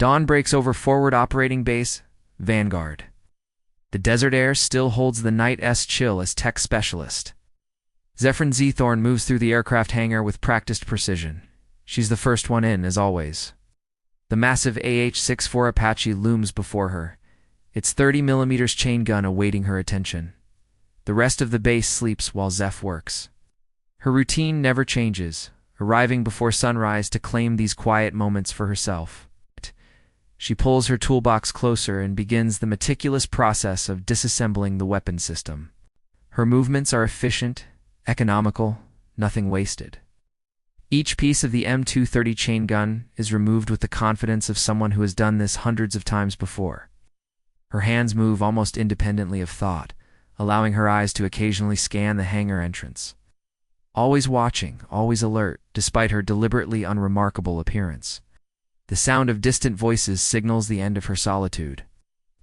Dawn breaks over forward operating base, Vanguard. The desert air still holds the night's chill as tech specialist. Zephyrin Z. Thorne moves through the aircraft hangar with practiced precision. She's the first one in, as always. The massive AH-64 Apache looms before her, its 30mm chain gun awaiting her attention. The rest of the base sleeps while Zeph works. Her routine never changes, arriving before sunrise to claim these quiet moments for herself. She pulls her toolbox closer and begins the meticulous process of disassembling the weapon system. Her movements are efficient, economical, nothing wasted. Each piece of the M230 chain gun is removed with the confidence of someone who has done this hundreds of times before. Her hands move almost independently of thought, allowing her eyes to occasionally scan the hangar entrance. Always watching, always alert, despite her deliberately unremarkable appearance. The sound of distant voices signals the end of her solitude.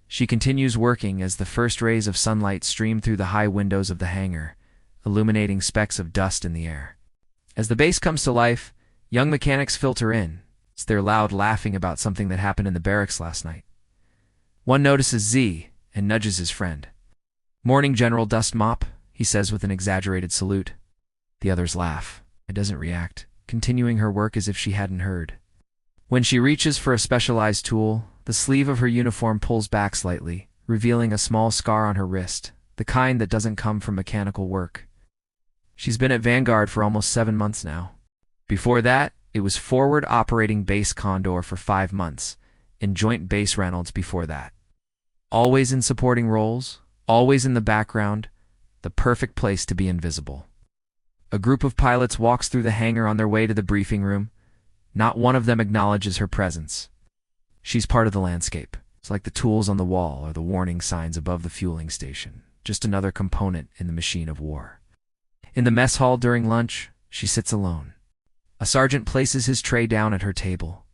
She continues working as the first rays of sunlight stream through the high windows of the hangar, illuminating specks of dust in the air. As the base comes to life, young mechanics filter in. It's their loud laughing about something that happened in the barracks last night. One notices Z and nudges his friend. "Morning, General Dust Mop," he says with an exaggerated salute. The others laugh. It doesn't react, continuing her work as if she hadn't heard. When she reaches for a specialized tool, the sleeve of her uniform pulls back slightly, revealing a small scar on her wrist, the kind that doesn't come from mechanical work. She's been at Vanguard for almost 7 months now. Before that, it was Forward Operating Base Condor for 5 months, and Joint Base Reynolds before that. Always in supporting roles, always in the background, the perfect place to be invisible. A group of pilots walks through the hangar on their way to the briefing room. Not one of them acknowledges her presence. She's part of the landscape. It's like the tools on the wall or the warning signs above the fueling station, just another component in the machine of war. In the mess hall during lunch, she sits alone. A sergeant places his tray down at her table,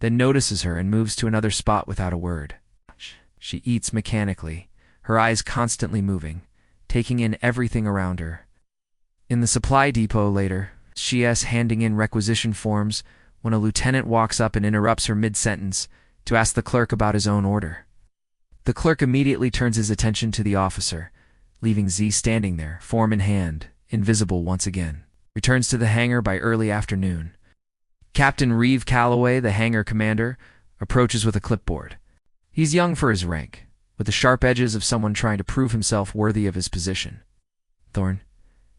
then notices her and moves to another spot without a word. She eats mechanically, her eyes constantly moving, taking in everything around her. In the supply depot later, she's handing in requisition forms when a lieutenant walks up and interrupts her mid-sentence to ask the clerk about his own order. The clerk immediately turns his attention to the officer, leaving Z standing there, form in hand, invisible once again. Returns to the hangar by early afternoon. Captain Reeve Calloway, the hangar commander, approaches with a clipboard. He's young for his rank, with the sharp edges of someone trying to prove himself worthy of his position. "Thorne,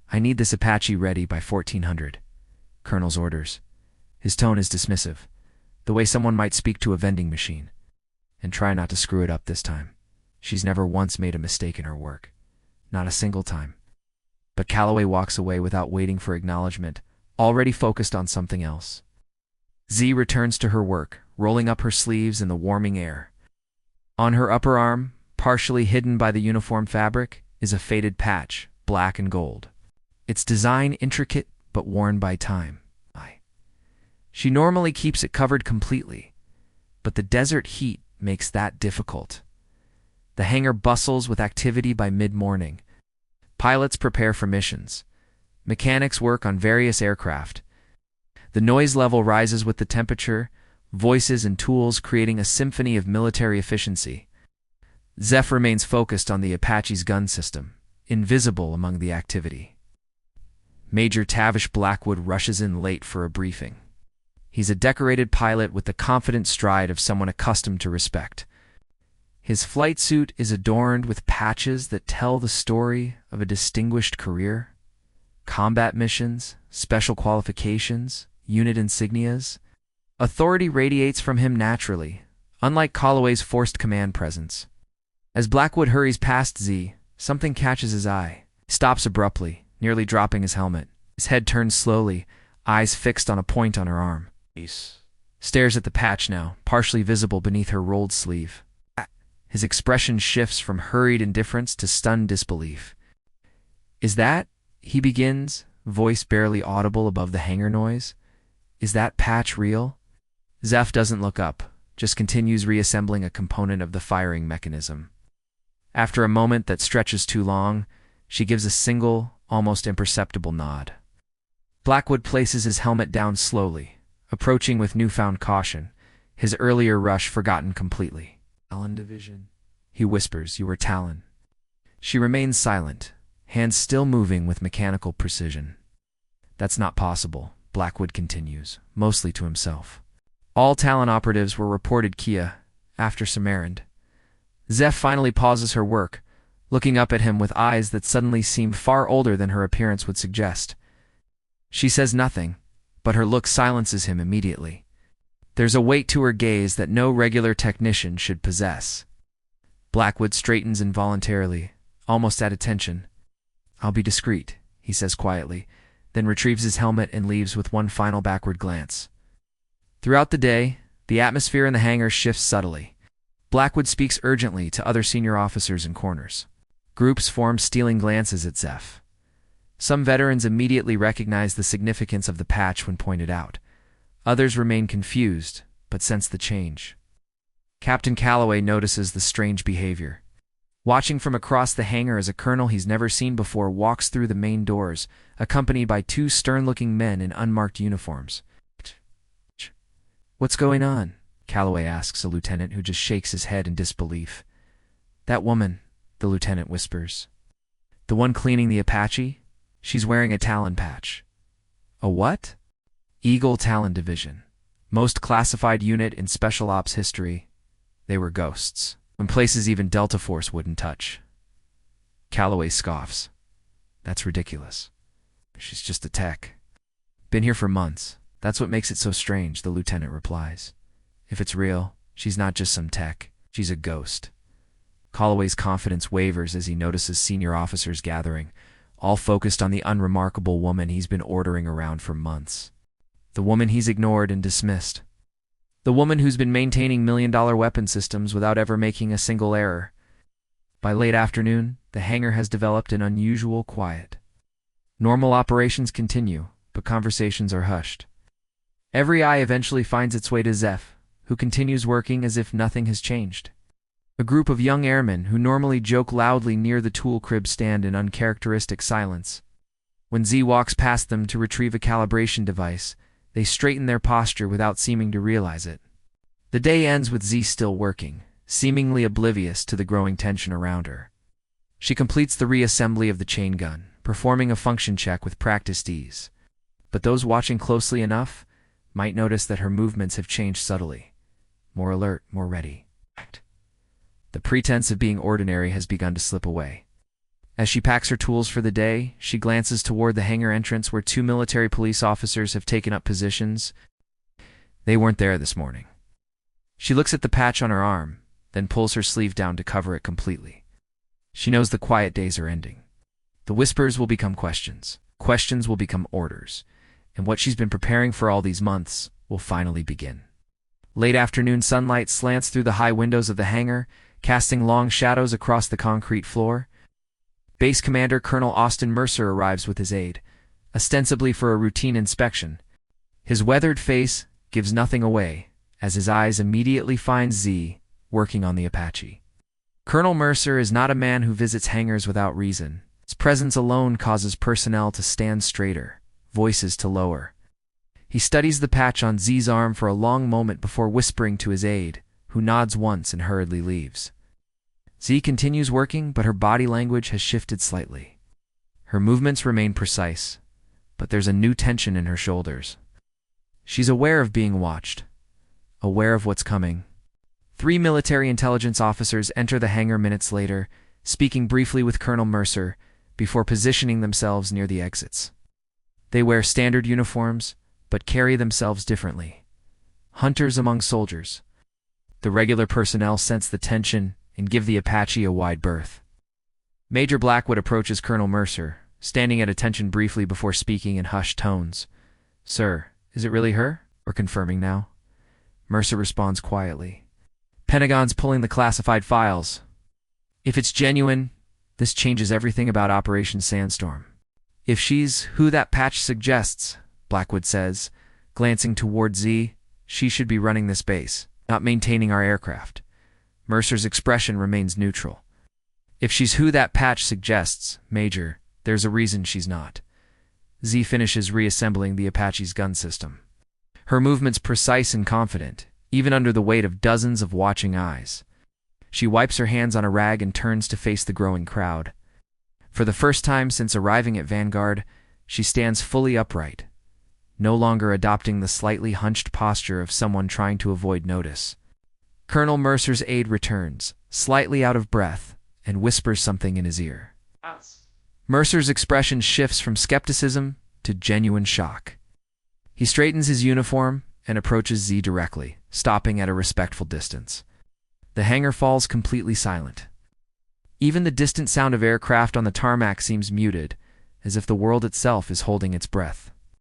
I need this Apache ready by 1400. Colonel's orders." His tone is dismissive, the way someone might speak to a vending machine. "And try not to screw it up this time. She's never once made a mistake in her work. Not a single time." But Calloway walks away without waiting for acknowledgement, already focused on something else. Z returns to her work, rolling up her sleeves in the warming air. On her upper arm, partially hidden by the uniform fabric, is a faded patch, black and gold. Its design intricate but worn by time. She normally keeps it covered completely, but the desert heat makes that difficult. The hangar bustles with activity by mid-morning. Pilots prepare for missions. Mechanics work on various aircraft. The noise level rises with the temperature, voices and tools creating a symphony of military efficiency. Zeph remains focused on the Apache's gun system, invisible among the activity. Major Tavish Blackwood rushes in late for a briefing. He's a decorated pilot with the confident stride of someone accustomed to respect. His flight suit is adorned with patches that tell the story of a distinguished career. Combat missions, special qualifications, unit insignias. Authority radiates from him naturally, unlike Calloway's forced command presence. As Blackwood hurries past Z, something catches his eye. He stops abruptly, nearly dropping his helmet. His head turns slowly, eyes fixed on a point on her arm. Stares at the patch now, partially visible beneath her rolled sleeve. His expression shifts from hurried indifference to stunned disbelief. "Is that," he begins, voice barely audible above the hangar noise, "is that patch real?" Zeph doesn't look up, just continues reassembling a component of the firing mechanism. After a moment that stretches too long, she gives a single, almost imperceptible nod. Blackwood places his helmet down slowly, approaching with newfound caution, his earlier rush forgotten completely. Talon Division, he whispers, you were Talon. She remains silent, hands still moving with mechanical precision. That's not possible, Blackwood continues, mostly to himself. All Talon operatives were reported Kia, after some errand. Zeph finally pauses her work, looking up at him with eyes that suddenly seem far older than her appearance would suggest. She says nothing, but her look silences him immediately. There's a weight to her gaze that no regular technician should possess. Blackwood straightens involuntarily, almost at attention. I'll be discreet, he says quietly, then retrieves his helmet and leaves with one final backward glance. Throughout the day, the atmosphere in the hangar shifts subtly. Blackwood speaks urgently to other senior officers in corners. Groups form stealing glances at Zeph. Some veterans immediately recognize the significance of the patch when pointed out. Others remain confused, but sense the change. Captain Calloway notices the strange behavior. Watching from across the hangar as a colonel he's never seen before walks through the main doors, accompanied by two stern-looking men in unmarked uniforms. What's going on? Calloway asks a lieutenant who just shakes his head in disbelief. That woman, the lieutenant whispers. The one cleaning the Apache? She's wearing a Talon patch. A what? Eagle Talon Division. Most classified unit in Special Ops history. They were ghosts, in places even Delta Force wouldn't touch. Calloway scoffs. That's ridiculous. She's just a tech. Been here for months. That's what makes it so strange, the lieutenant replies. If it's real, she's not just some tech. She's a ghost. Calloway's confidence wavers as he notices senior officers gathering, all focused on the unremarkable woman he's been ordering around for months. The woman he's ignored and dismissed. The woman who's been maintaining million-dollar weapon systems without ever making a single error. By late afternoon, the hangar has developed an unusual quiet. Normal operations continue, but conversations are hushed. Every eye eventually finds its way to Zeph, who continues working as if nothing has changed. A group of young airmen who normally joke loudly near the tool crib stand in uncharacteristic silence. When Z walks past them to retrieve a calibration device, they straighten their posture without seeming to realize it. The day ends with Z still working, seemingly oblivious to the growing tension around her. She completes the reassembly of the chain gun, performing a function check with practiced ease. But those watching closely enough might notice that her movements have changed subtly. More alert, more ready. The pretense of being ordinary has begun to slip away. As she packs her tools for the day, she glances toward the hangar entrance where two military police officers have taken up positions. They weren't there this morning. She looks at the patch on her arm, then pulls her sleeve down to cover it completely. She knows the quiet days are ending. The whispers will become questions. Questions will become orders. And what she's been preparing for all these months will finally begin. Late afternoon sunlight slants through the high windows of the hangar, casting long shadows across the concrete floor. Base Commander Colonel Austin Mercer arrives with his aide, ostensibly for a routine inspection. His weathered face gives nothing away, as his eyes immediately find Z working on the Apache. Colonel Mercer is not a man who visits hangars without reason. His presence alone causes personnel to stand straighter, voices to lower. He studies the patch on Z's arm for a long moment before whispering to his aide, who nods once and hurriedly leaves. Z continues working, but her body language has shifted slightly. Her movements remain precise, but there's a new tension in her shoulders. She's aware of being watched, aware of what's coming. 3 military intelligence officers enter the hangar minutes later, speaking briefly with Colonel Mercer, before positioning themselves near the exits. They wear standard uniforms, but carry themselves differently. Hunters among soldiers. The regular personnel sense the tension and give the Apache a wide berth. Major Blackwood approaches Colonel Mercer, standing at attention briefly before speaking in hushed tones. "Sir, is it really her? Or confirming now?" Mercer responds quietly. "Pentagon's pulling the classified files. If it's genuine, this changes everything about Operation Sandstorm. If she's who that patch suggests," Blackwood says, glancing toward Z, "she should be running this base, not maintaining our aircraft." Mercer's expression remains neutral. "If she's who that patch suggests, Major, there's a reason she's not." Z finishes reassembling the Apache's gun system. Her movements precise and confident, even under the weight of dozens of watching eyes. She wipes her hands on a rag and turns to face the growing crowd. For the first time since arriving at Vanguard, she stands fully upright, no longer adopting the slightly hunched posture of someone trying to avoid notice. Colonel Mercer's aide returns, slightly out of breath, and whispers something in his ear. Mercer's expression shifts from skepticism to genuine shock. He straightens his uniform and approaches Z directly, stopping at a respectful distance. The hangar falls completely silent. Even the distant sound of aircraft on the tarmac seems muted, as if the world itself is holding its breath.